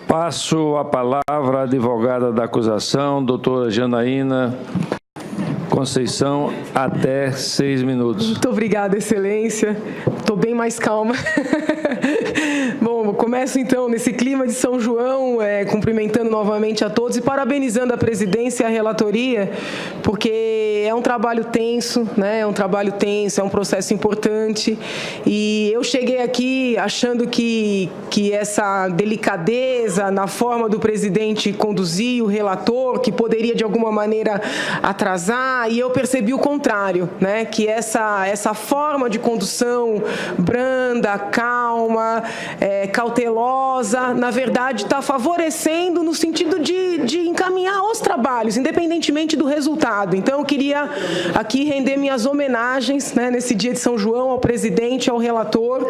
Passo a palavra à advogada da acusação, doutora Janaína Conceição, até 6 minutos. Muito obrigada, excelência. Estou bem mais calma. Bom, começo então nesse clima de São João, cumprimentando novamente a todos e parabenizando a presidência e a relatoria, porque é um trabalho tenso, né? É um trabalho tenso, é um processo importante. E eu cheguei aqui achando que essa delicadeza na forma do presidente conduzir o relator, que poderia de alguma maneira atrasar, e eu percebi o contrário, né? Que essa forma de condução branda, calma, cautelosa, na verdade está favorecendo no sentido de encaminhar os trabalhos, independentemente do resultado. Então eu queria aqui render minhas homenagens, né, nesse dia de São João, ao presidente, ao relator,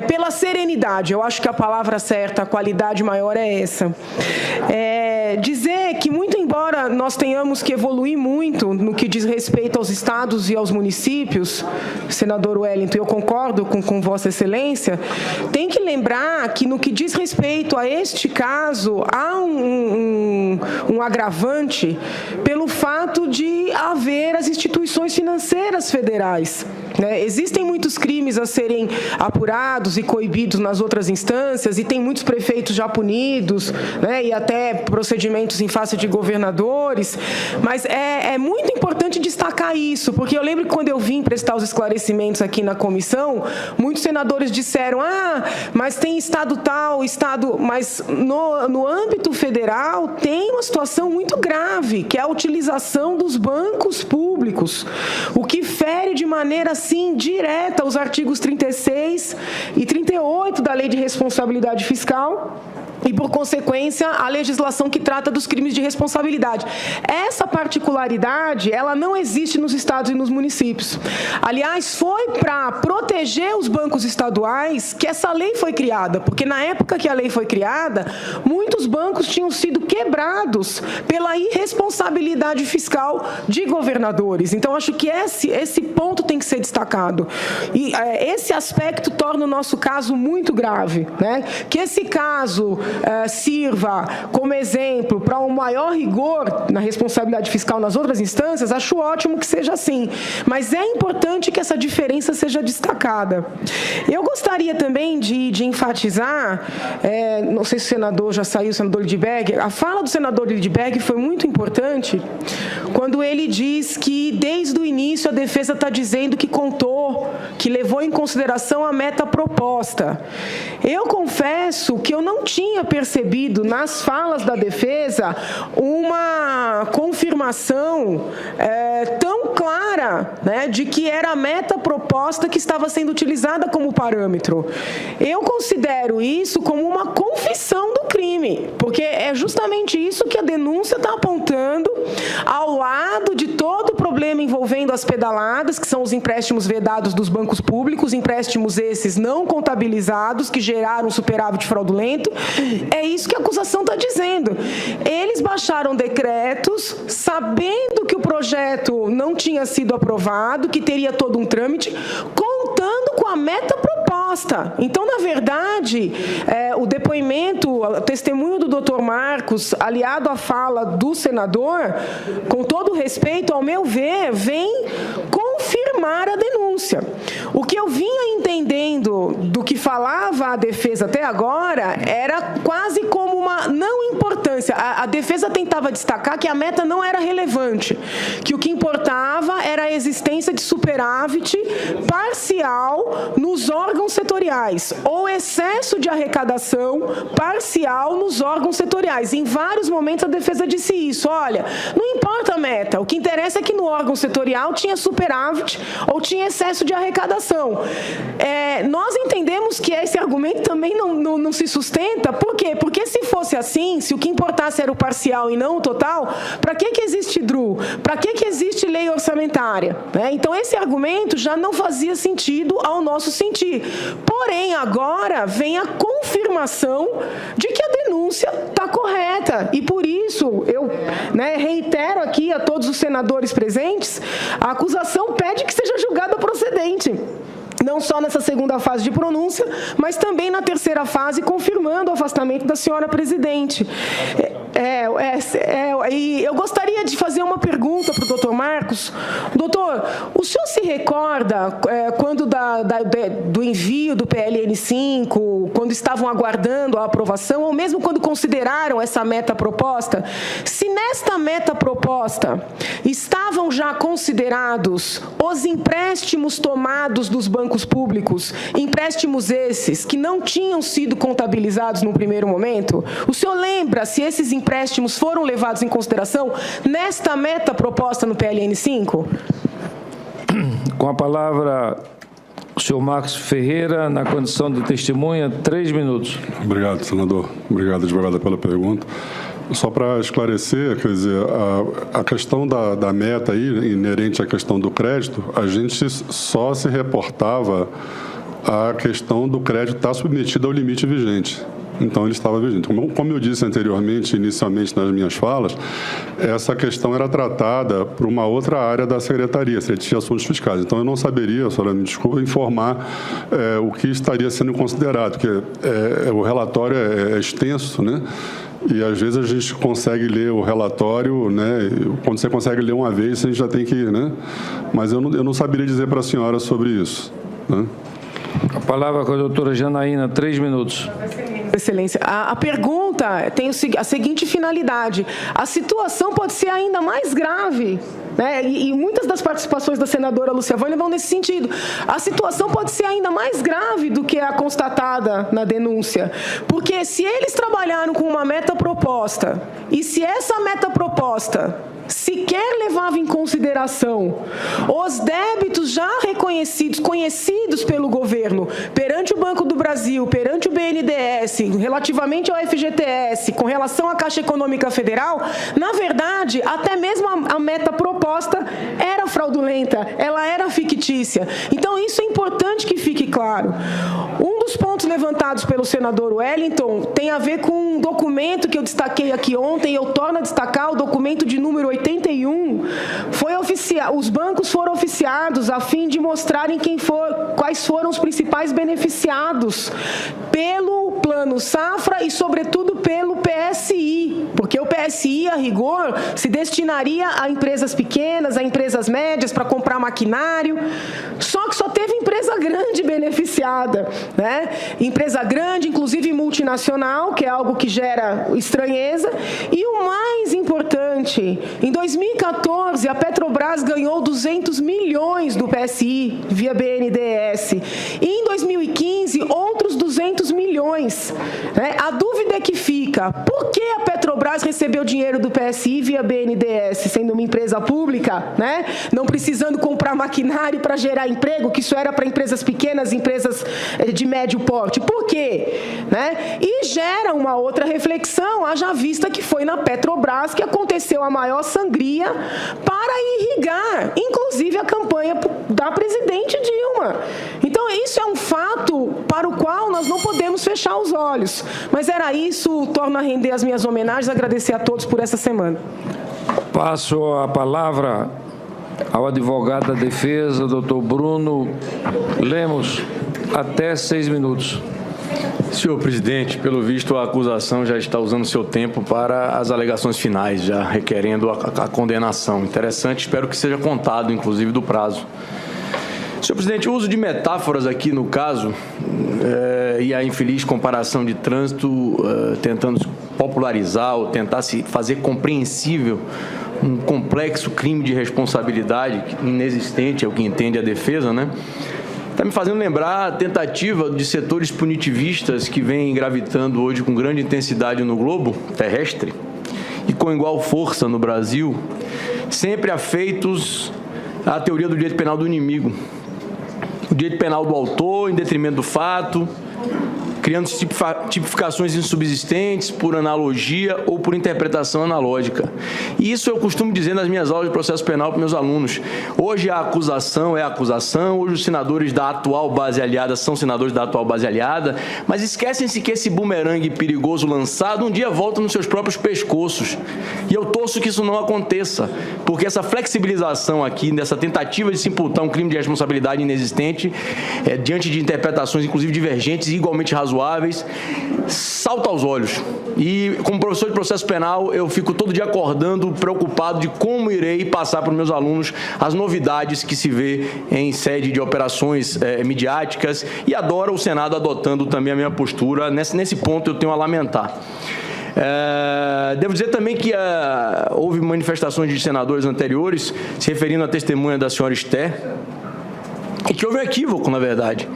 pela serenidade. Eu acho que a palavra certa, a qualidade maior é essa. Dizer que, muito embora nós tenhamos que evoluir muito no que diz respeito aos estados e aos municípios, senador Wellington, eu concordo com Vossa Excelência, tem que lembrar que no que diz respeito a este caso, há um agravante pelo fato de haver as instituições financeiras federais. Existem muitos crimes a serem apurados e coibidos nas outras instâncias, e tem muitos prefeitos já punidos, e até procedimentos em face de governadores, mas é muito importante destacar isso, porque eu lembro que quando eu vim prestar os esclarecimentos aqui na comissão, muitos senadores disseram, mas tem estado tal, estado... Mas no âmbito federal tem uma situação muito grave, que é a utilização dos bancos públicos, o que fere de maneira, assim, direta os artigos 36 e 38 da Lei de Responsabilidade Fiscal, e, por consequência, a legislação que trata dos crimes de responsabilidade. Essa particularidade, ela não existe nos estados e nos municípios. Aliás, foi para proteger os bancos estaduais que essa lei foi criada, porque na época que a lei foi criada, muitos bancos tinham sido quebrados pela irresponsabilidade fiscal de governadores. Então, acho que esse ponto tem que ser destacado. E esse aspecto torna o nosso caso muito grave, né? Que esse caso sirva como exemplo para um maior rigor na responsabilidade fiscal nas outras instâncias, acho ótimo que seja assim. Mas é importante que essa diferença seja destacada. Eu gostaria também de enfatizar, não sei se o senador já saiu, o senador Lindbergh, a fala do senador Lindbergh foi muito importante quando ele diz que, desde o início, a defesa está dizendo que contou, que levou em consideração a meta proposta. Eu confesso que eu não tinha percebido nas falas da defesa uma confirmação tão clara, né, de que era a meta proposta que estava sendo utilizada como parâmetro. Eu considero isso como uma confissão do crime, porque é justamente isso que a denúncia está apontando, ao lado de todo o problema envolvendo as pedaladas, que são os empréstimos vedados dos bancos públicos, empréstimos esses não contabilizados, que geraram superávit fraudulento. É isso que a acusação está dizendo. Eles baixaram decretos, sabendo que o projeto não tinha sido aprovado, que teria todo um trâmite, contando com a meta proposta. Então, na verdade, o depoimento, o testemunho do doutor Marcos, aliado à fala do senador, com todo respeito, ao meu ver, vem confirmar a denúncia. O que eu vinha entendendo do que falava a defesa até agora era quase como uma não importância. A defesa tentava destacar que a meta não era relevante, que o que importava era a existência de superávit parcial nos órgãos setoriais, ou excesso de arrecadação parcial nos órgãos setoriais. Em vários momentos a defesa disse isso, olha, não importa a meta, o que interessa é que no órgão setorial tinha superávit ou tinha excesso de arrecadação. Nós entendemos que esse argumento também não se sustenta. Por quê? Porque se fosse assim, se o que importasse era o parcial e não o total, para que existe DRU? Para que existe lei orçamentária? Então, esse argumento já não fazia sentido ao nosso sentir. Porém, agora vem a confirmação de que a denúncia está correta. E, por isso, eu reitero aqui a todos os senadores presentes, a acusação pede que seja julgada procedente. não só nessa segunda fase de pronúncia, mas também na terceira fase, confirmando o afastamento da senhora presidente. E eu gostaria de fazer uma pergunta para o doutor Marcos. Doutor, o senhor se recorda quando do envio do PLN 5, quando estavam aguardando a aprovação, ou mesmo quando consideraram essa meta proposta, se nesta meta proposta estavam já considerados os empréstimos tomados dos bancos públicos, empréstimos esses que não tinham sido contabilizados no primeiro momento? O senhor lembra se esses empréstimos foram levados em consideração nesta meta proposta no PLN 5? Com a palavra, o senhor Marcos Ferreira, na condição de testemunha, 3 minutos. Obrigado, senador. Obrigado, advogada, pela pergunta. Só para esclarecer, quer dizer, a questão da meta aí, inerente à questão do crédito, a gente só se reportava a questão do crédito estar submetido ao limite vigente. Então, ele estava vigente. Como eu disse anteriormente, inicialmente nas minhas falas, essa questão era tratada por uma outra área da Secretaria, Secretaria de Assuntos Fiscais. Então, eu não saberia, a senhora me desculpa, informar o que estaria sendo considerado, porque o relatório é extenso, né? E, às vezes, a gente consegue ler o relatório, né? Quando você consegue ler uma vez, a gente já tem que... né? Mas eu não saberia dizer para a senhora sobre isso, né? A palavra com a doutora Janaína, 3 minutos. Excelência, a pergunta tem a seguinte finalidade: a situação pode ser ainda mais grave, né? E muitas das participações da senadora Lúcia Vânia vão nesse sentido. A situação pode ser ainda mais grave do que a constatada na denúncia, porque se eles trabalharam com uma meta proposta, e se essa meta proposta sequer levava em consideração os débitos já reconhecidos, conhecidos pelo governo, perante o Banco do Brasil, perante o BNDES, relativamente ao FGTS, com relação à Caixa Econômica Federal, na verdade, até mesmo a meta proposta era fraudulenta, ela era fictícia. Então, isso é importante que fique claro. Um dos pontos levantados pelo senador Wellington tem a ver com um documento que eu destaquei aqui ontem, e eu torno a destacar o documento de número 81, os bancos foram oficiados a fim de mostrarem quais foram os principais beneficiados pelo Plano Safra e, sobretudo, pelo PSI, porque o PSI, a rigor, se destinaria a empresas pequenas, a empresas médias, para comprar maquinário, só que só teve empresa grande beneficiada, né? Empresa grande, inclusive multinacional, que é algo que gera estranheza, e o mais importante, em 2014, a Petrobras ganhou 200 milhões do PSI via BNDES, e em 2015, outros 200 milhões. Né? A dúvida é que fica, por que a Petrobras recebeu dinheiro do PSI via BNDES, sendo uma empresa pública, né? Não precisando comprar maquinário para gerar emprego, que isso era para empresas pequenas, empresas de médio porte? Por quê? Né? E gera uma outra reflexão, haja vista que foi na Petrobras que aconteceu a maior sangria para irrigar, inclusive, a campanha da presidente Dilma. Então, isso é um fato para o qual nós não podemos fechar os olhos. Mas era isso, torno a render as minhas homenagens, agradecer a todos por essa semana. Passo a palavra ao advogado da defesa, doutor Bruno Lemos, até 6 minutos. Senhor presidente, pelo visto a acusação já está usando seu tempo para as alegações finais, já requerendo a condenação. Interessante, espero que seja contado, inclusive, do prazo. Senhor presidente, o uso de metáforas aqui no caso e a infeliz comparação de trânsito tentando popularizar ou tentar se fazer compreensível um complexo crime de responsabilidade inexistente, é o que entende a defesa, né? Está me fazendo lembrar a tentativa de setores punitivistas que vêm gravitando hoje com grande intensidade no globo terrestre e com igual força no Brasil, sempre afeitos à teoria do direito penal do inimigo. O direito penal do autor em detrimento do fato, criando tipificações insubsistentes por analogia ou por interpretação analógica. E isso eu costumo dizer nas minhas aulas de processo penal para meus alunos. Hoje a acusação é a acusação, hoje os senadores da atual base aliada são senadores da atual base aliada, mas esquecem-se que esse bumerangue perigoso lançado um dia volta nos seus próprios pescoços. E eu torço que isso não aconteça, porque essa flexibilização aqui, nessa tentativa de se imputar um crime de responsabilidade inexistente, diante de interpretações, inclusive divergentes e igualmente razoáveis, salta aos olhos. E, como professor de processo penal, eu fico todo dia acordando, preocupado de como irei passar para os meus alunos as novidades que se vê em sede de operações midiáticas, e adoro o Senado adotando também a minha postura. Nesse ponto eu tenho a lamentar. Devo dizer também que houve manifestações de senadores anteriores, se referindo à testemunha da senhora Esther, e que houve um equívoco, na verdade.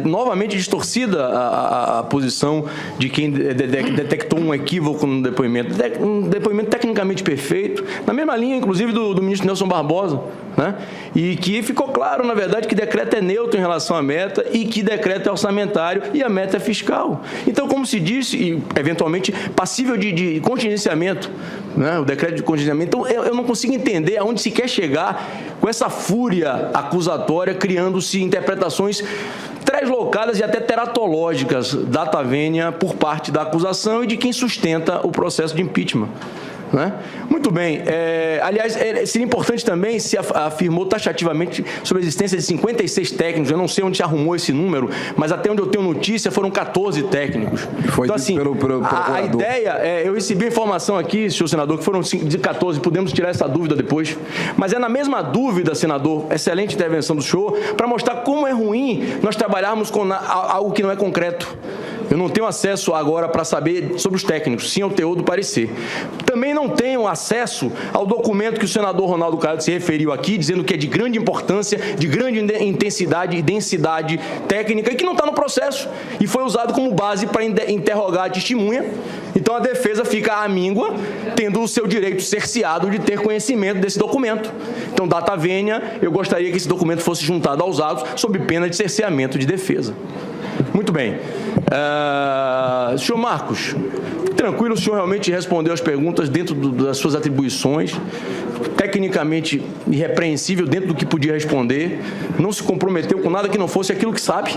Novamente distorcida a posição de quem detectou um equívoco no depoimento. Um depoimento tecnicamente perfeito, na mesma linha, inclusive, do ministro Nelson Barbosa, né? E que ficou claro, na verdade, que decreto é neutro em relação à meta e que decreto é orçamentário e a meta é fiscal. Então, como se disse, e eventualmente passível de contingenciamento, né? O decreto de contingenciamento. Então, eu não consigo entender aonde se quer chegar com essa fúria acusatória, criando-se interpretações translocadas e até teratológicas data vênia por parte da acusação e de quem sustenta o processo de impeachment. Né? Muito bem. Aliás, seria importante também se afirmou taxativamente sobre a existência de 56 técnicos. Eu não sei onde se arrumou esse número, mas até onde eu tenho notícia foram 14 técnicos. Foi então, assim, a ideia, eu recebi a informação aqui, senhor senador, que foram de 14, podemos tirar essa dúvida depois, mas é na mesma dúvida, senador, excelente intervenção do senhor, para mostrar como é ruim nós trabalharmos com algo que não é concreto. Eu não tenho acesso agora para saber sobre os técnicos, sim ao teor do parecer. Também não tenho acesso ao documento que o senador Ronaldo Caiado se referiu aqui, dizendo que é de grande importância, de grande intensidade e densidade técnica, e que não está no processo, e foi usado como base para interrogar a testemunha. Então a defesa fica à míngua, tendo o seu direito cerceado de ter conhecimento desse documento. Então, data vênia, eu gostaria que esse documento fosse juntado aos autos, sob pena de cerceamento de defesa. Muito bem. Senhor Marcos, tranquilo, o senhor realmente respondeu as perguntas dentro das suas atribuições, tecnicamente irrepreensível dentro do que podia responder, não se comprometeu com nada que não fosse aquilo que sabe,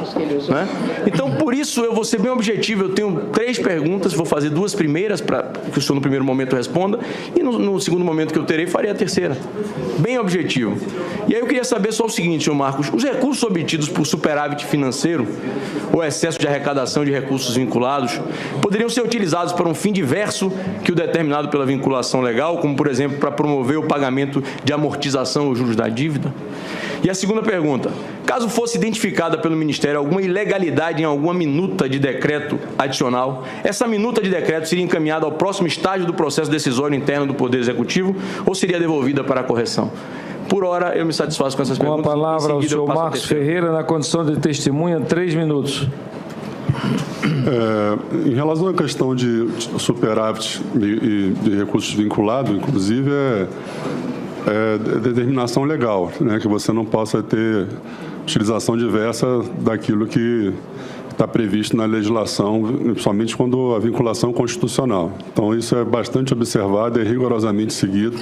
né? Então, por isso, eu vou ser bem objetivo, eu tenho 3 perguntas, vou fazer 2 primeiras para que o senhor no primeiro momento responda, e no segundo momento que eu terei, farei a terceira. Bem objetivo. E aí eu queria saber só o seguinte, senhor Marcos, os recursos obtidos por superávit financeiro, ou excesso de arrecadação de recursos vinculados, poderiam ser utilizados para um fim diverso que o determinado pela vinculação legal, como, por exemplo, para promover o pagamento de amortização ou juros da dívida? E a segunda pergunta, caso fosse identificada pelo Ministério alguma ilegalidade em alguma minuta de decreto adicional, essa minuta de decreto seria encaminhada ao próximo estágio do processo decisório interno do Poder Executivo ou seria devolvida para a correção? Por hora, eu me satisfaço com essas perguntas. Com a palavra ao senhor Marcos Ferreira, na condição de testemunha, 3 minutos. Em relação à questão de superávit e de recursos vinculados, inclusive, determinação legal, né, que você não possa ter utilização diversa daquilo que está previsto na legislação, principalmente quando a vinculação constitucional. Então, isso é bastante observado e rigorosamente seguido,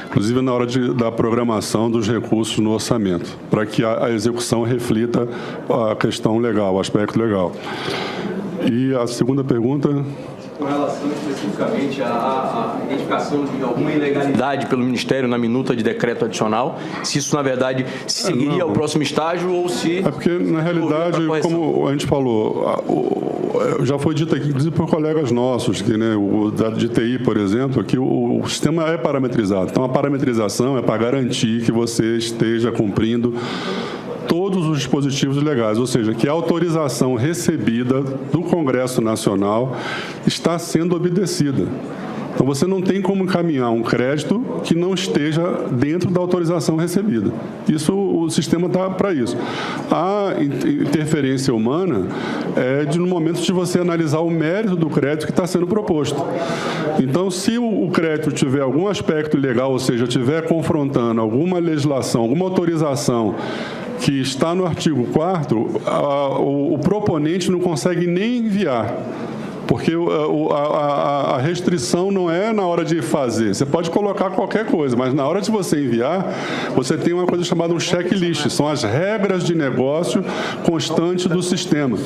inclusive na hora da programação dos recursos no orçamento, para que a execução reflita a questão legal, o aspecto legal. E a segunda pergunta... Com relação especificamente à identificação de alguma ilegalidade pelo Ministério na minuta de decreto adicional, se isso, na verdade, seguiria ao próximo estágio ou se... É porque, na realidade, como a gente falou, já foi dito aqui, inclusive por colegas nossos, que, né, o dado de TI, por exemplo, que o sistema é parametrizado. Então, a parametrização é para garantir que você esteja cumprindo todos os dispositivos legais, ou seja, que a autorização recebida do Congresso Nacional está sendo obedecida. Então, você não tem como encaminhar um crédito que não esteja dentro da autorização recebida. Isso, o sistema está para isso. A interferência humana é no momento de você analisar o mérito do crédito que está sendo proposto. Então, se o crédito tiver algum aspecto ilegal, ou seja, estiver confrontando alguma legislação, alguma autorização que está no artigo 4º, o proponente não consegue nem enviar. Porque a restrição não é na hora de fazer. Você pode colocar qualquer coisa, mas na hora de você enviar, você tem uma coisa chamada um checklist. São as regras de negócio constante do sistema.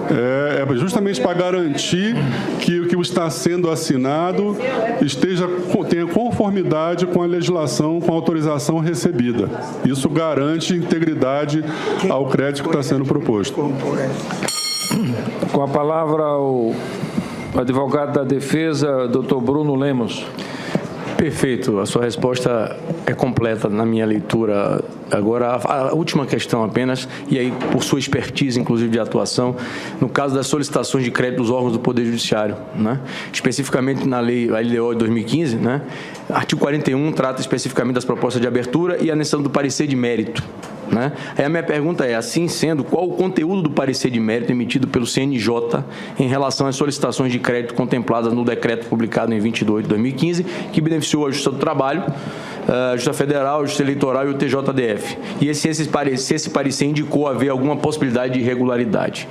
É justamente para garantir que o que está sendo assinado tenha conformidade com a legislação, com a autorização recebida. Isso garante integridade ao crédito que está sendo proposto. Com a palavra, o advogado da defesa, doutor Bruno Lemos. Perfeito, a sua resposta é completa na minha leitura. Agora, a última questão apenas, e aí por sua expertise, inclusive de atuação, no caso das solicitações de crédito dos órgãos do Poder Judiciário, né? Especificamente na lei, a LDO de 2015, né? Artigo 41 trata especificamente das propostas de abertura e a anexação do parecer de mérito. Né? Aí a minha pergunta é, assim sendo, qual o conteúdo do parecer de mérito emitido pelo CNJ em relação às solicitações de crédito contempladas no decreto publicado em 22 de 2015, que beneficiou a Justiça do Trabalho, a Justiça Federal, a Justiça Eleitoral e o TJDF? E se esse parecer indicou haver alguma possibilidade de irregularidade?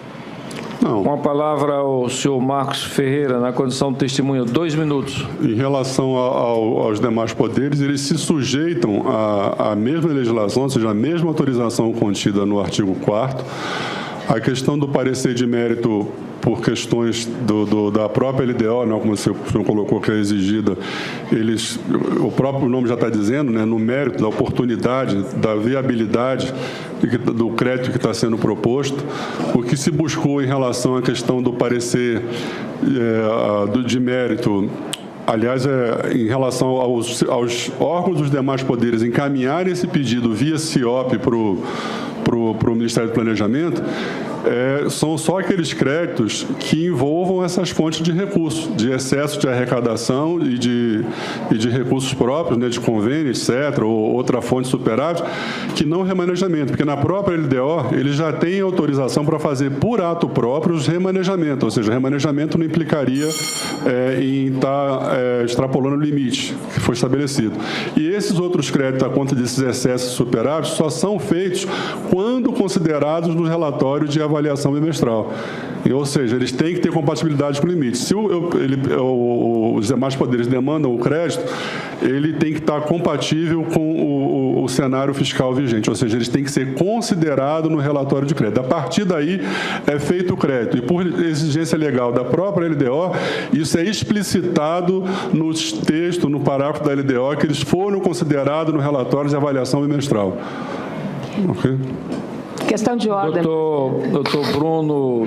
Não. Com a palavra, o senhor Marcos Ferreira, na condição de testemunha, 2 minutos. Em relação aos demais poderes, eles se sujeitam à mesma legislação, ou seja, à mesma autorização contida no artigo 4º. A questão do parecer de mérito por questões da própria LDO, né, como o senhor colocou que é exigida, o próprio nome já está dizendo, né, no mérito da oportunidade, da viabilidade do crédito que está sendo proposto. O que se buscou em relação à questão do parecer de mérito, aliás, em relação aos órgãos dos demais poderes encaminharem esse pedido via CIOP para o Ministério do Planejamento, são só aqueles créditos que envolvam essas fontes de recursos, de excesso de arrecadação e de recursos próprios, né, de convênio, etc., ou outra fonte superávit, que não remanejamento, porque na própria LDO ele já tem autorização para fazer por ato próprio os remanejamentos, ou seja, remanejamento não implicaria em estar extrapolando o limite que foi estabelecido. E esses outros créditos à conta desses excessos superávites só são feitos quando considerados no relatório de avaliação bimestral. Ou seja, eles têm que ter compatibilidade com o limite. Se os demais poderes demandam o crédito, ele tem que estar compatível com o cenário fiscal vigente, ou seja, eles têm que ser considerados no relatório de crédito. A partir daí é feito o crédito. E por exigência legal da própria LDO, isso é explicitado no texto, no parágrafo da LDO, que eles foram considerados no relatório de avaliação bimestral. Ok? Questão de ordem. Doutor Bruno,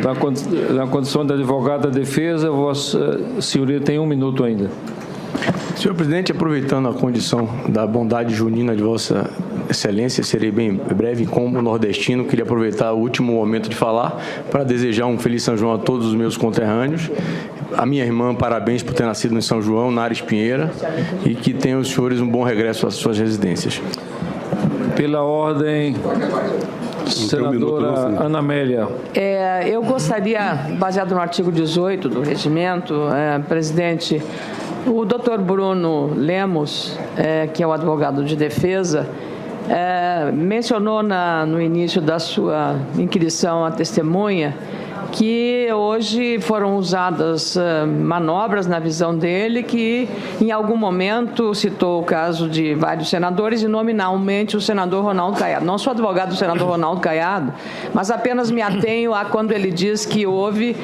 na condição de advogado da defesa, Vossa Senhoria tem 1 minuto ainda. Senhor presidente, aproveitando a condição da bondade junina de Vossa Excelência, serei bem breve. Como nordestino, queria aproveitar o último momento de falar para desejar um feliz São João a todos os meus conterrâneos. A minha irmã, parabéns por ter nascido em São João, Nares Pinheira, e que tenham os senhores um bom regresso às suas residências. Pela ordem, senadora Ana Amélia. Eu gostaria, baseado no artigo 18 do regimento, presidente, o doutor Bruno Lemos, que é o advogado de defesa, mencionou no início da sua inquirição à testemunha que hoje foram usadas manobras, na visão dele, que em algum momento citou o caso de vários senadores e nominalmente o senador Ronaldo Caiado. Não sou advogado do senador Ronaldo Caiado, mas apenas me atenho a quando ele diz que houve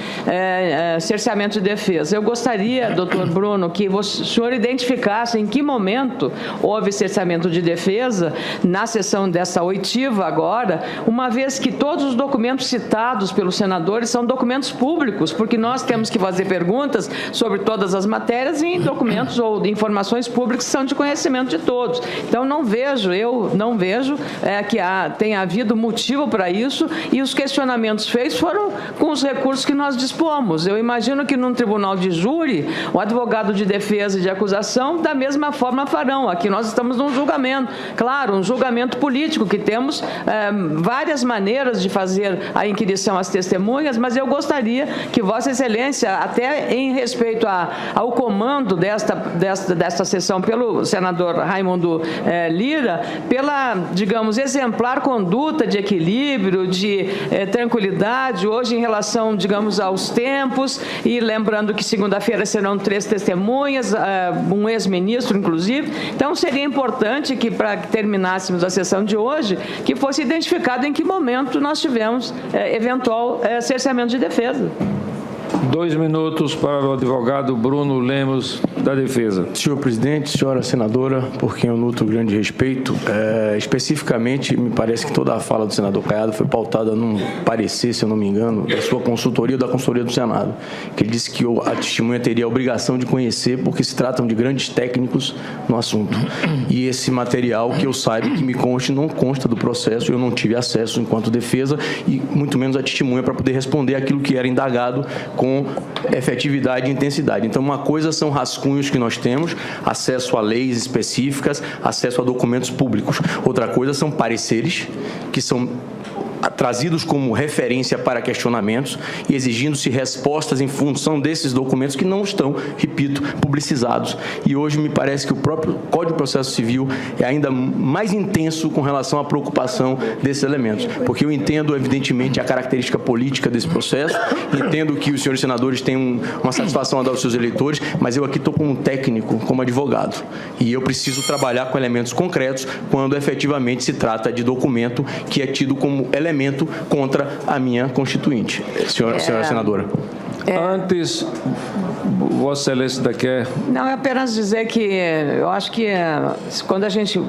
cerceamento de defesa. Eu gostaria, doutor Bruno, que o senhor identificasse em que momento houve cerceamento de defesa na sessão dessa oitiva agora, uma vez que todos os documentos citados pelos senadores são documentos públicos, porque nós temos que fazer perguntas sobre todas as matérias em documentos ou de informações públicas que são de conhecimento de todos. Então, eu não vejo que tenha havido motivo para isso, e os questionamentos feitos foram com os recursos que nós dispomos. Eu imagino que num tribunal de júri, o advogado de defesa e de acusação, da mesma forma farão. Aqui nós estamos num julgamento, claro, um julgamento político, que temos várias maneiras de fazer a inquirição às testemunhas, mas eu gostaria que Vossa Excelência, até em respeito ao comando desta sessão pelo senador Raimundo Lira, pela, digamos, exemplar conduta de equilíbrio, de tranquilidade, hoje em relação, digamos, aos tempos, e lembrando que segunda-feira serão 3 testemunhas, um ex-ministro, inclusive. Então, seria importante que, para que terminássemos a sessão de hoje, que fosse identificado em que momento nós tivemos eventual cerceamento de defesa. 2 minutos para o advogado Bruno Lemos, da Defesa. Senhor presidente, senhora senadora, por quem eu nutro grande respeito, especificamente, me parece que toda a fala do senador Caiado foi pautada num parecer, se eu não me engano, da sua consultoria ou da consultoria do Senado, que ele disse que a testemunha teria a obrigação de conhecer, porque se tratam de grandes técnicos no assunto. E esse material, que eu saiba, que me conste, não consta do processo, eu não tive acesso enquanto defesa, e muito menos a testemunha para poder responder aquilo que era indagado com efetividade e intensidade. Então, uma coisa são rascunhos que nós temos, acesso a leis específicas, acesso a documentos públicos. Outra coisa são pareceres, que são trazidos como referência para questionamentos e exigindo-se respostas em função desses documentos que não estão, repito, publicizados. E hoje me parece que o próprio Código de Processo Civil é ainda mais intenso com relação à preocupação desses elementos, porque eu entendo, evidentemente, a característica política desse processo, entendo que os senhores senadores têm uma satisfação a dar aos seus eleitores, mas eu aqui estou como técnico, como advogado, e eu preciso trabalhar com elementos concretos quando efetivamente se trata de documento que é tido como elemento contra a minha constituinte. Senhora senadora. Antes, Vossa Excelência ainda quer... Não, é apenas dizer que eu acho que quando a gente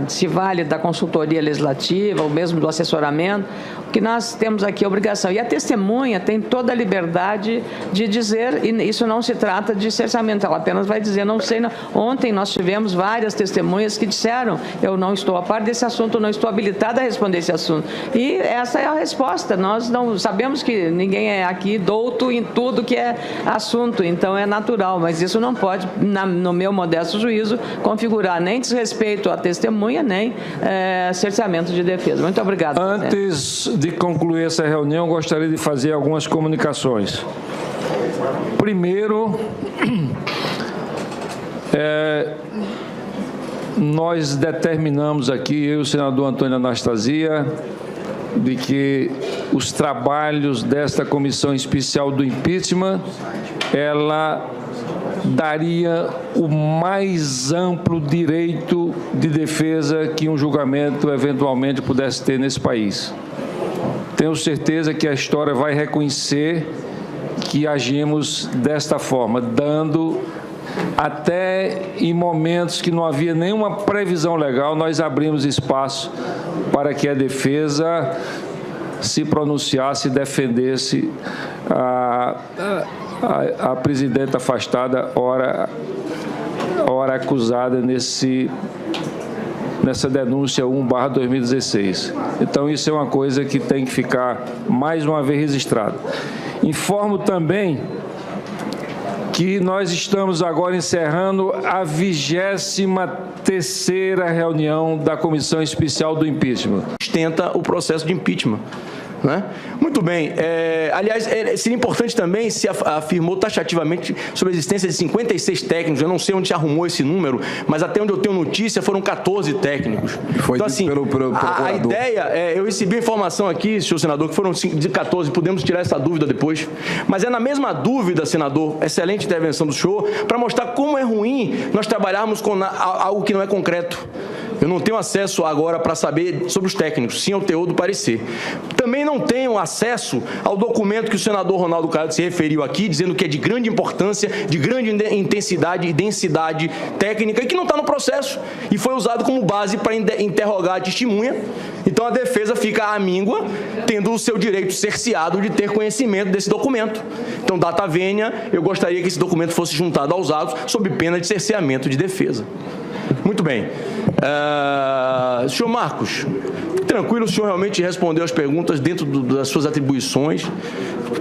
se vale da consultoria legislativa, ou mesmo do assessoramento, que nós temos aqui a obrigação. E a testemunha tem toda a liberdade de dizer, e isso não se trata de cerceamento, ela apenas vai dizer, não sei, não. Ontem nós tivemos várias testemunhas que disseram, eu não estou a par desse assunto, não estou habilitada a responder esse assunto. E essa é a resposta. Nós não sabemos que ninguém é aqui douto em tudo que é assunto, então é natural, mas isso não pode, no meu modesto juízo, configurar nem desrespeito à testemunha, nem cerceamento de defesa. Muito obrigada. Antes de concluir essa reunião, gostaria de fazer algumas comunicações. Primeiro, nós determinamos aqui, eu e o senador Antônio Anastasia, de que os trabalhos desta comissão especial do impeachment, ela daria o mais amplo direito de defesa que um julgamento eventualmente pudesse ter nesse país. Tenho certeza que a história vai reconhecer que agimos desta forma, dando até em momentos que não havia nenhuma previsão legal, nós abrimos espaço para que a defesa se pronunciasse e defendesse a presidenta afastada, ora acusada nessa denúncia 1/2016. Então, isso é uma coisa que tem que ficar mais uma vez registrado. Informo também que nós estamos agora encerrando a 23ª reunião da Comissão Especial do Impeachment. Sustenta o processo de impeachment. Né? Muito bem. Aliás, seria importante também se afirmou taxativamente sobre a existência de 56 técnicos. Eu não sei onde se arrumou esse número, mas até onde eu tenho notícia foram 14 técnicos. Foi então, assim, a ideia, eu recebi a informação aqui, senhor senador, que foram de 14, podemos tirar essa dúvida depois, mas é na mesma dúvida, senador, excelente intervenção do senhor, para mostrar como é ruim nós trabalharmos com algo que não é concreto. Eu não tenho acesso agora para saber sobre os técnicos, sim ao teor do parecer. Também não tenho acesso ao documento que o senador Ronaldo Caiado se referiu aqui, dizendo que é de grande importância, de grande intensidade e densidade técnica, e que não está no processo, e foi usado como base para interrogar a testemunha. Então a defesa fica à míngua, tendo o seu direito cerceado de ter conhecimento desse documento. Então, data vênia, eu gostaria que esse documento fosse juntado aos autos, sob pena de cerceamento de defesa. Muito bem. Senhor Marcos, tranquilo, o senhor realmente respondeu as perguntas dentro das suas atribuições,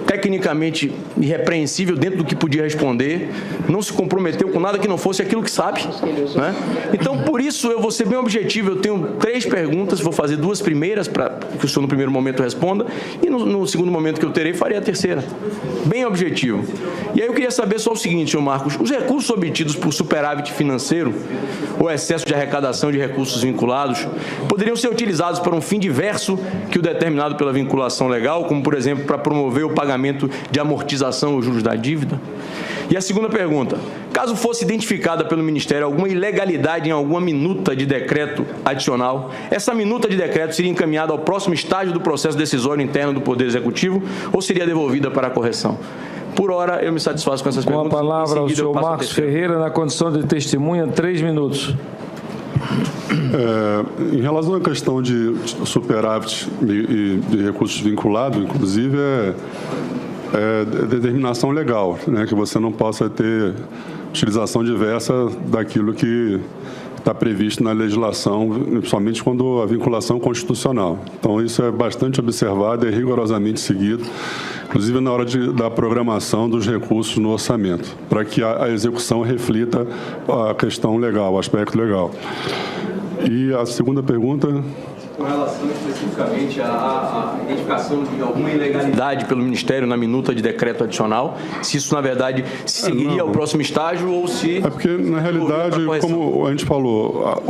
tecnicamente irrepreensível dentro do que podia responder, não se comprometeu com nada que não fosse aquilo que sabe. Né? Então, por isso, eu vou ser bem objetivo, eu tenho 3 perguntas, vou fazer 2 duas primeiras, para que o senhor no primeiro momento responda, e no segundo momento que eu terei, farei a terceira. Bem objetivo. E aí eu queria saber só o seguinte, senhor Marcos, os recursos obtidos por superávit financeiro, ou excesso de arrecadação de recursos vinculados, poderiam ser utilizados para um fim diverso que o determinado pela vinculação legal, como, por exemplo, para promover o pagamento de amortização ou juros da dívida? E a segunda pergunta, caso fosse identificada pelo Ministério alguma ilegalidade em alguma minuta de decreto adicional, essa minuta de decreto seria encaminhada ao próximo estágio do processo decisório interno do Poder Executivo ou seria devolvida para a correção? Por hora, eu me satisfaço com essas perguntas. Com a palavra ao senhor Marcos Ferreira, na condição de testemunha, 3 minutos. Em relação à questão de superávit e de recursos vinculados, inclusive, determinação legal, né, que você não possa ter utilização diversa daquilo que está previsto na legislação, principalmente quando a vinculação constitucional. Então, isso é bastante observado e rigorosamente seguido, inclusive na hora da programação dos recursos no orçamento, para que a execução reflita a questão legal, o aspecto legal. E a segunda pergunta... Com relação especificamente à identificação de alguma ilegalidade pelo Ministério na minuta de decreto adicional, se isso, na verdade, seguiria ao próximo estágio ou se... É porque, na realidade, como a gente falou,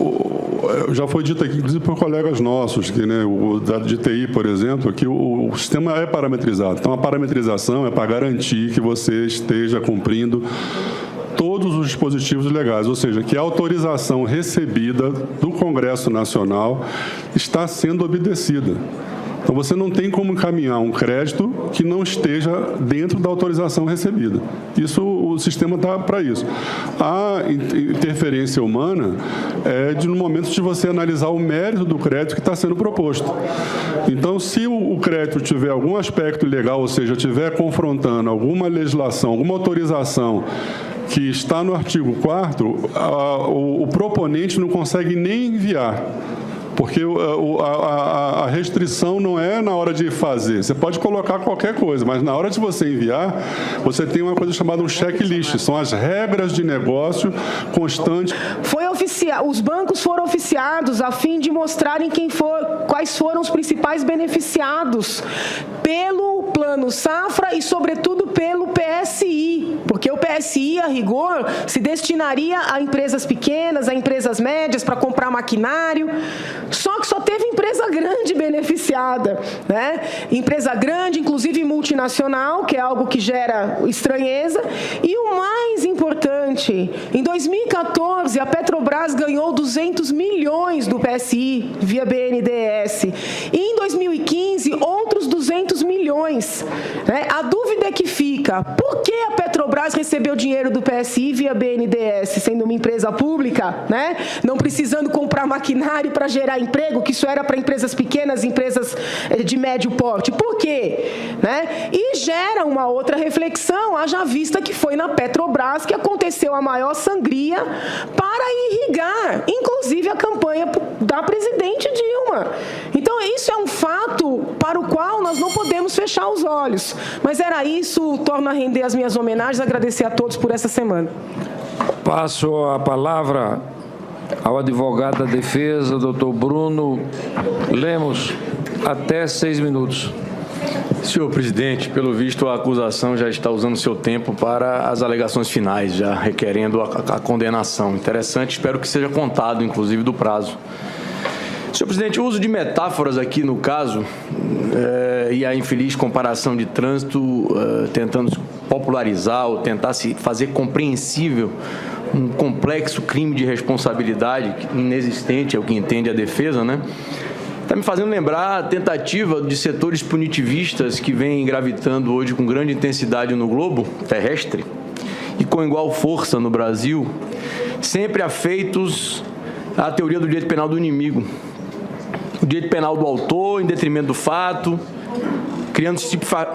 já foi dito aqui, inclusive por colegas nossos, que, né, o dado de TI, por exemplo, que o sistema é parametrizado. Então, a parametrização é para garantir que você esteja cumprindo todos os dispositivos legais, ou seja, que a autorização recebida do Congresso Nacional está sendo obedecida. Então, você não tem como encaminhar um crédito que não esteja dentro da autorização recebida. Isso, o sistema está para isso. A interferência humana é no momento de você analisar o mérito do crédito que está sendo proposto. Então, se o crédito tiver algum aspecto ilegal, ou seja, estiver confrontando alguma legislação, alguma autorização que está no artigo 4º, o proponente não consegue nem enviar, porque a restrição não é na hora de fazer. Você pode colocar qualquer coisa, mas na hora de você enviar, você tem uma coisa chamada um checklist, são as regras de negócio constantes. Os bancos foram oficiados a fim de mostrarem quais foram os principais beneficiados pelo Plano Safra e, sobretudo, pelo PSI, porque o PSI, a rigor, se destinaria a empresas pequenas, a empresas médias, para comprar maquinário, só que só teve empresa grande beneficiada, né? Empresa grande, inclusive multinacional, que é algo que gera estranheza, e o mais importante, em 2014, a Petrobras ganhou 200 milhões do PSI via BNDES, e em 2015, outros 200 milhões. Né? A dúvida é que fica, por que a Petrobras recebeu dinheiro do PSI via BNDES, sendo uma empresa pública, né? Não precisando comprar maquinário para gerar emprego, que isso era para empresas pequenas, empresas de médio porte. Por quê? Né? E gera uma outra reflexão, haja vista que foi na Petrobras que aconteceu a maior sangria para irrigar, inclusive a campanha da presidente Dilma. Então, isso é um fato para o qual nós não podemos fechar os olhos. Mas era isso, torno a render as minhas homenagens, agradecer a todos por essa semana. Passo a palavra ao advogado da defesa, doutor Bruno Lemos, até 6 minutos. Senhor presidente, pelo visto a acusação já está usando seu tempo para as alegações finais, já requerendo a condenação. Interessante, espero que seja contado, inclusive, do prazo. Senhor presidente, o uso de metáforas aqui no caso e a infeliz comparação de trânsito tentando popularizar ou tentar se fazer compreensível um complexo crime de responsabilidade inexistente, é o que entende a defesa, né? Está me fazendo lembrar a tentativa de setores punitivistas que vêm gravitando hoje com grande intensidade no globo terrestre e com igual força no Brasil, sempre afeitos à teoria do direito penal do inimigo. O direito penal do autor em detrimento do fato, criando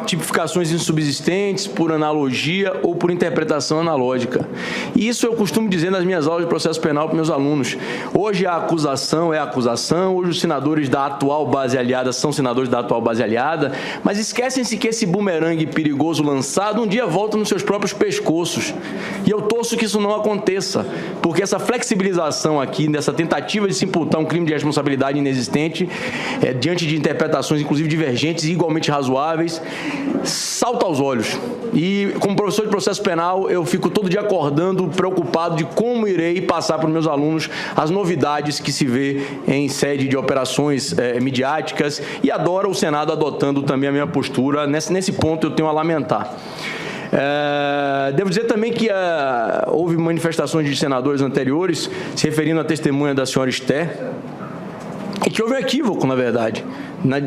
tipificações insubsistentes por analogia ou por interpretação analógica. E isso eu costumo dizer nas minhas aulas de processo penal para meus alunos. Hoje a acusação é a acusação, hoje os senadores da atual base aliada são senadores da atual base aliada, mas esquecem-se que esse bumerangue perigoso lançado um dia volta nos seus próprios pescoços. E eu torço que isso não aconteça, porque essa flexibilização aqui, nessa tentativa de se imputar um crime de responsabilidade inexistente, diante de interpretações, inclusive divergentes e igualmente razoáveis, salta aos olhos. E, como professor de processo penal, eu fico todo dia acordando, preocupado de como irei passar para os meus alunos as novidades que se vê em sede de operações midiáticas, e adoro o Senado adotando também a minha postura. Nesse ponto eu tenho a lamentar. Devo dizer também que houve manifestações de senadores anteriores se referindo à testemunha da senhora Esther, e que houve um equívoco, na verdade.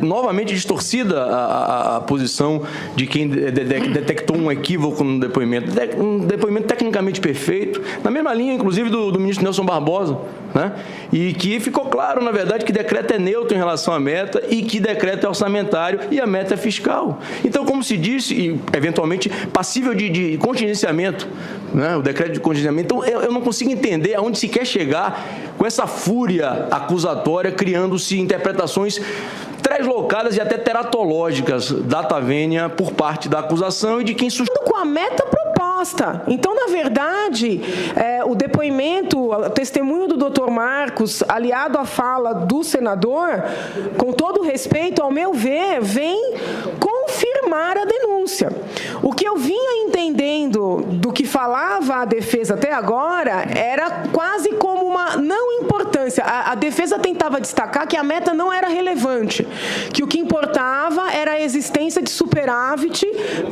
Novamente distorcida a posição de quem detectou um equívoco no depoimento. Um depoimento tecnicamente perfeito, na mesma linha, inclusive, do ministro Nelson Barbosa, né? E que ficou claro, na verdade, que decreto é neutro em relação à meta e que decreto é orçamentário e a meta é fiscal. Então, como se disse, e eventualmente passível de contingenciamento, né? O decreto de contingenciamento. Então, eu não consigo entender aonde se quer chegar com essa fúria acusatória, criando-se interpretações translocadas e até teratológicas data vênia por parte da acusação e de quem sustenta. Com a meta proposta. Então, na verdade, o depoimento, o testemunho do Dr. Marcos, aliado à fala do senador, com todo respeito, ao meu ver, vem confirmar a denúncia. O que eu vinha entendendo do que falava a defesa até agora era quase como uma não importância. A defesa tentava destacar que a meta não era relevante, que o que importava era a existência de superávit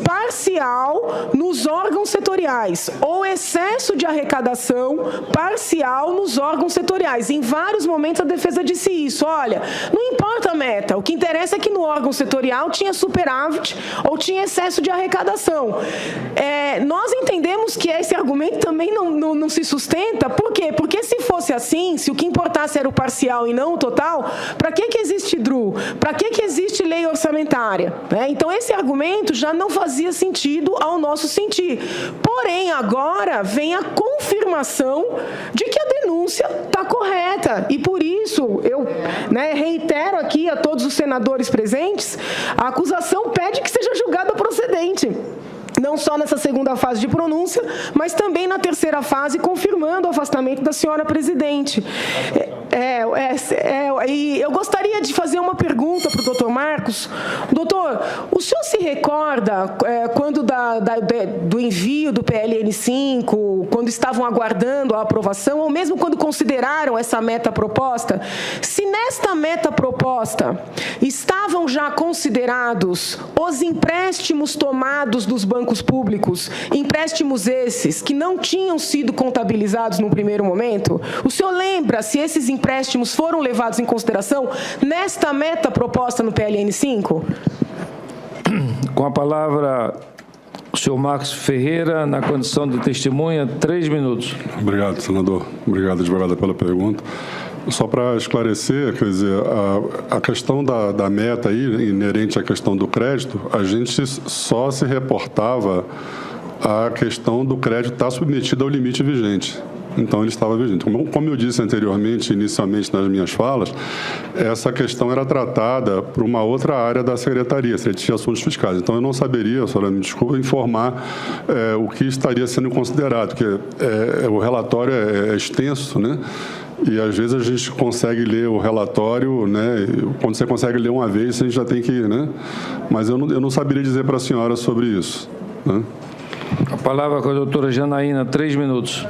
parcial nos órgãos setoriais, ou excesso de arrecadação parcial nos órgãos setoriais. Em vários momentos a defesa disse isso: olha, não importa a meta, o que interessa é que no órgão setorial tinha superávit ou tinha excesso de arrecadação. Nós entendemos que esse argumento também não se sustenta. Por quê? Porque se fosse assim, se o que importasse era o parcial e não o total, para que existe DRU? Para que existe lei orçamentária? Então, esse argumento já não fazia sentido ao nosso sentir. Porém, agora vem a confirmação de que a denúncia está correta. E, por isso, eu reitero aqui a todos os senadores presentes, a acusação pede que seja julgada procedente. Não só nessa segunda fase de pronúncia, mas também na terceira fase, confirmando o afastamento da senhora presidente. E eu gostaria de fazer uma pergunta para o doutor Marcos. Doutor, o senhor se recorda quando do envio do PLN 5, quando estavam aguardando a aprovação, ou mesmo quando consideraram essa meta proposta, se nesta meta proposta estavam já considerados os empréstimos tomados dos bancos públicos, empréstimos esses que não tinham sido contabilizados no primeiro momento? O senhor lembra se esses empréstimos foram levados em consideração nesta meta proposta no PLN 5? Com a palavra, o senhor Marcos Ferreira, na condição de testemunha, 3 minutos. Obrigado, senador. Obrigado, advogada, pela pergunta. Só para esclarecer, quer dizer, a questão da meta aí, inerente à questão do crédito, a gente só se reportava a questão do crédito estar submetido ao limite vigente. Então, ele estava vigente. Como eu disse anteriormente, inicialmente nas minhas falas, essa questão era tratada por uma outra área da Secretaria, Secretaria de Assuntos Fiscais. Então, eu não saberia, senhora, me desculpa, informar o que estaria sendo considerado, porque o relatório é extenso, né? E, às vezes, a gente consegue ler o relatório, né? Quando você consegue ler uma vez, a gente já tem que ir, né? Mas eu não saberia dizer para a senhora sobre isso, né? A palavra com a doutora Janaína, 3 minutos.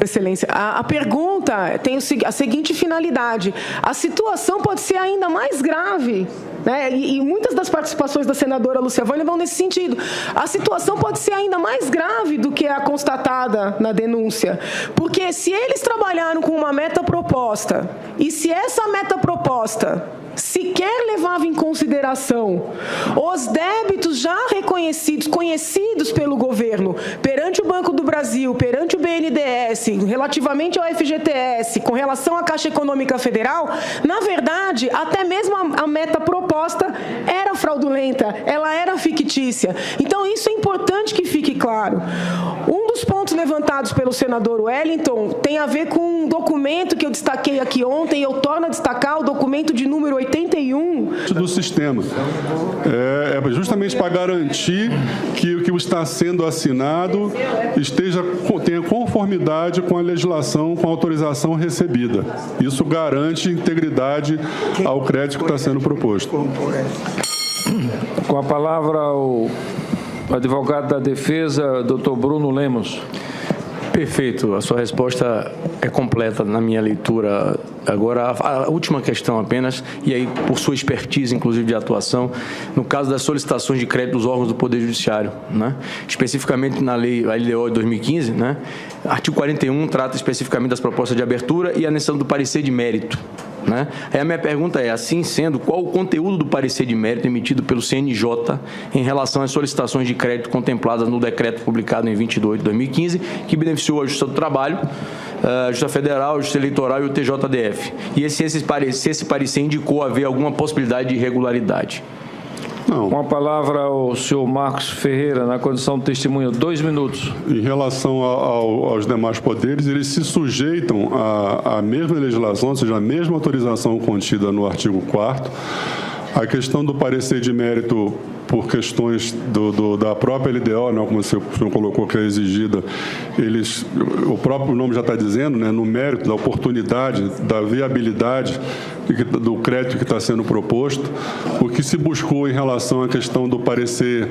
Excelência, a pergunta tem a seguinte finalidade: a situação pode ser ainda mais grave, né? E muitas das participações da senadora Lúcia Vânia vão nesse sentido. A situação pode ser ainda mais grave do que a constatada na denúncia, porque se eles trabalharam com uma meta proposta, e se essa meta proposta sequer levava em consideração os débitos já reconhecidos, conhecidos pelo governo, perante o Banco do Brasil, perante o BNDES, relativamente ao FGTS, com relação à Caixa Econômica Federal, na verdade, até mesmo a meta proposta era era fraudulenta, ela era fictícia. Então, isso é importante que fique claro. Um dos pontos levantados pelo senador Wellington tem a ver com um documento que eu destaquei aqui ontem, e eu torno a destacar o documento de número 81. Do sistema. É justamente para garantir que o que está sendo assinado tenha conformidade com a legislação, com a autorização recebida. Isso garante integridade ao crédito que está sendo proposto. Com a palavra o advogado da defesa, doutor Bruno Lemos. Perfeito, a sua resposta é completa na minha leitura. Agora, a última questão apenas, e aí por sua expertise, inclusive de atuação, no caso das solicitações de crédito dos órgãos do Poder Judiciário, né? Especificamente na lei, a LDO de 2015, né? Artigo 41 trata especificamente das propostas de abertura e a necessidade do parecer de mérito. Né? Aí a minha pergunta é, assim sendo, qual o conteúdo do parecer de mérito emitido pelo CNJ em relação às solicitações de crédito contempladas no decreto publicado em 22 de 2015, que beneficiou a Justiça do Trabalho, a Justiça Federal, a Justiça Eleitoral e o TJDF? E se esse parecer indicou haver alguma possibilidade de irregularidade? Não. Com a palavra o senhor Marcos Ferreira, na condição de testemunha, 2 minutos. Em relação aos demais poderes, eles se sujeitam à mesma legislação, ou seja, a mesma autorização contida no artigo 4º. A questão do parecer de mérito por questões da própria LDO, né, como o senhor colocou que é exigida, o próprio nome já está dizendo, né, no mérito da oportunidade, da viabilidade do crédito que está sendo proposto. O que se buscou em relação à questão do parecer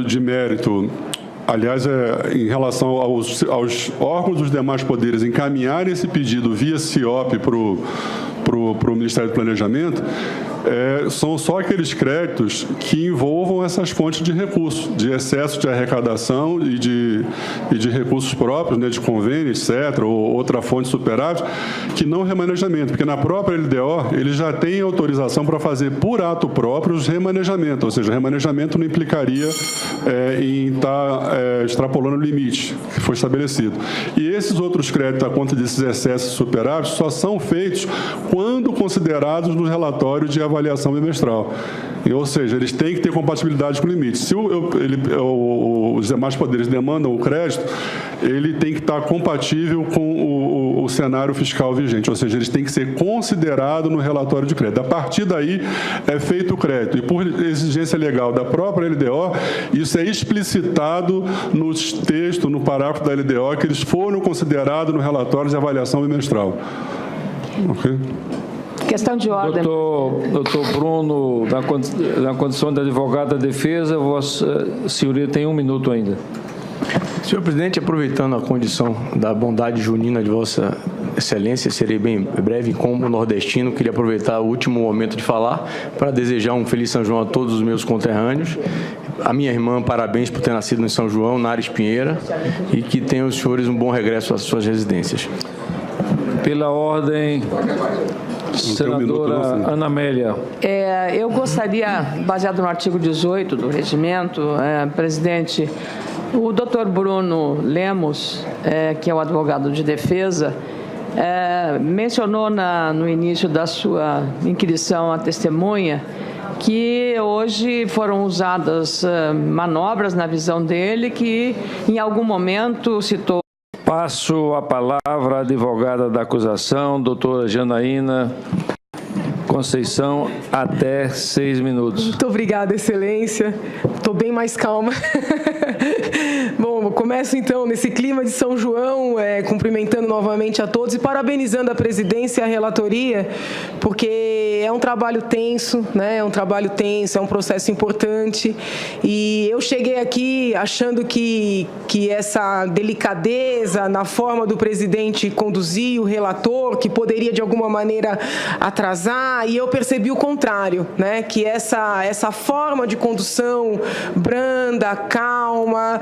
de mérito, aliás, em relação aos órgãos dos demais poderes encaminharem esse pedido via CIOP para o Ministério do Planejamento, são só aqueles créditos que envolvam essas fontes de recursos, de excesso de arrecadação e de recursos próprios, né, de convênio, etc., ou outra fonte superávit, que não remanejamento, porque na própria LDO ele já tem autorização para fazer por ato próprio os remanejamentos, ou seja, remanejamento não implicaria em estar extrapolando o limite que foi estabelecido. E esses outros créditos à conta desses excessos superávites só são feitos quando considerados no relatório de avaliação bimestral. Ou seja, eles têm que ter compatibilidade com o limite. Se os demais poderes demandam o crédito, ele tem que estar compatível com o cenário fiscal vigente, ou seja, eles têm que ser considerados no relatório de crédito. A partir daí é feito o crédito. E por exigência legal da própria LDO, isso é explicitado no texto, no parágrafo da LDO, que eles foram considerados no relatório de avaliação bimestral. Ok? Questão de ordem. Doutor Bruno, na condição de advogado da defesa, Vossa Senhoria tem 1 minuto ainda. Senhor presidente, aproveitando a condição da bondade junina de Vossa Excelência, serei bem breve. Como nordestino, queria aproveitar o último momento de falar para desejar um feliz São João a todos os meus conterrâneos. A minha irmã, parabéns por ter nascido em São João, na Ares Pinheira, e que tenham os senhores um bom regresso às suas residências. Pela ordem, senadora Ana Amélia. Eu gostaria, baseado no artigo 18 do regimento, presidente, o doutor Bruno Lemos, que é o advogado de defesa, mencionou no início da sua inquirição à testemunha que hoje foram usadas manobras, na visão dele, que em algum momento citou. Passo a palavra à advogada da acusação, doutora Janaína Conceição, até 6 minutos. Muito obrigada, Excelência. Estou bem mais calma. Bom, começo então nesse clima de São João, cumprimentando novamente a todos e parabenizando a presidência e a relatoria, porque é um trabalho tenso, né? É um trabalho tenso, é um processo importante. E eu cheguei aqui achando que essa delicadeza na forma do presidente conduzir o relator, que poderia de alguma maneira atrasar, e eu percebi o contrário, né? Que essa forma de condução branda, calma,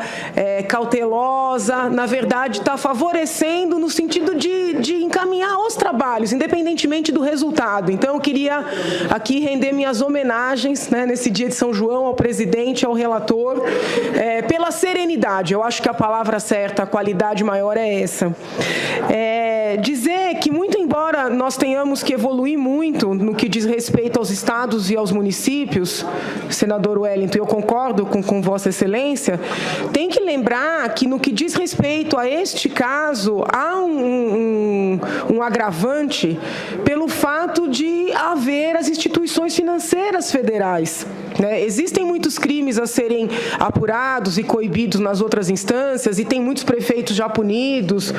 cautelosa, na verdade está favorecendo no sentido de encaminhar os trabalhos, independentemente do resultado. Então eu queria aqui render minhas homenagens, né, nesse dia de São João, ao presidente, ao relator, pela serenidade. Eu acho que a palavra certa, a qualidade maior é essa. Dizer que muito embora embora nós tenhamos que evoluir muito no que diz respeito aos estados e aos municípios, senador Wellington, eu concordo com Vossa Excelência, tem que lembrar que no que diz respeito a este caso, há um agravante pelo fato de haver as instituições financeiras federais. Existem muitos crimes a serem apurados e coibidos nas outras instâncias, e tem muitos prefeitos já punidos,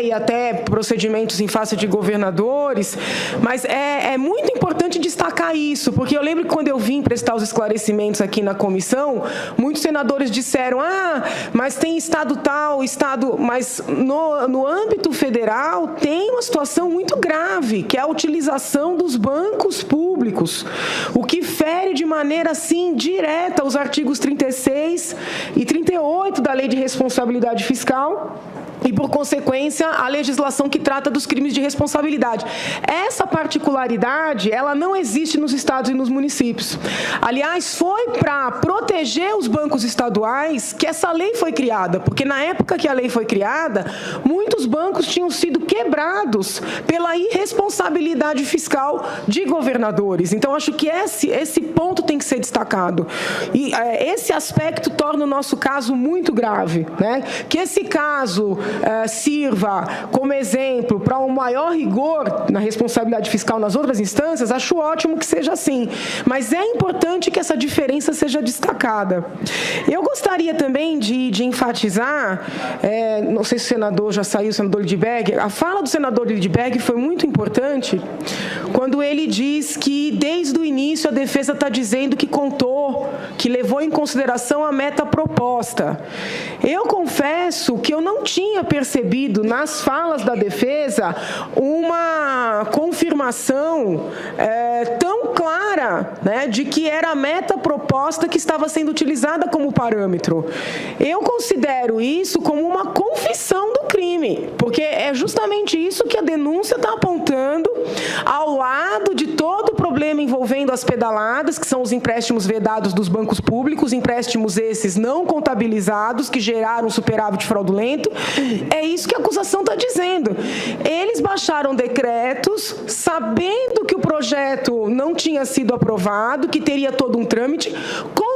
e até procedimentos em face de governadores, mas é muito importante destacar isso, porque eu lembro que quando eu vim prestar os esclarecimentos aqui na comissão, muitos senadores disseram, mas tem estado tal, estado... Mas no âmbito federal tem uma situação muito grave, que é a utilização dos bancos públicos, o que fere de maneira assim direta os artigos 36 e 38 da Lei de Responsabilidade Fiscal e, por consequência, a legislação que trata dos crimes de responsabilidade. Essa particularidade, ela não existe nos estados e nos municípios. Aliás, foi para proteger os bancos estaduais que essa lei foi criada, porque na época que a lei foi criada, muitos bancos tinham sido quebrados pela irresponsabilidade fiscal de governadores. Então, acho que esse ponto tem que ser destacado. E esse aspecto torna o nosso caso muito grave, Que esse caso sirva como exemplo para um maior rigor na responsabilidade fiscal nas outras instâncias, acho ótimo que seja assim. Mas é importante que essa diferença seja destacada. Eu gostaria também de enfatizar, não sei se o senador já saiu, o senador Lindbergh, a fala do senador Lindbergh foi muito importante quando ele diz que, desde o início, a defesa está dizendo que contou, que levou em consideração a meta proposta. Eu confesso que eu não tinha percebido nas falas da defesa uma confirmação tão clara, de que era a meta proposta que estava sendo utilizada como parâmetro. Eu considero isso como uma confissão do crime, porque é justamente isso que a denúncia está apontando, ao lado de todo o problema envolvendo as pedaladas, que são os empréstimos vedados dos bancos públicos, empréstimos esses não contabilizados, que geraram superávit fraudulento. É isso que a acusação está dizendo. Eles baixaram decretos, sabendo que o projeto não tinha sido aprovado, que teria todo um trâmite, com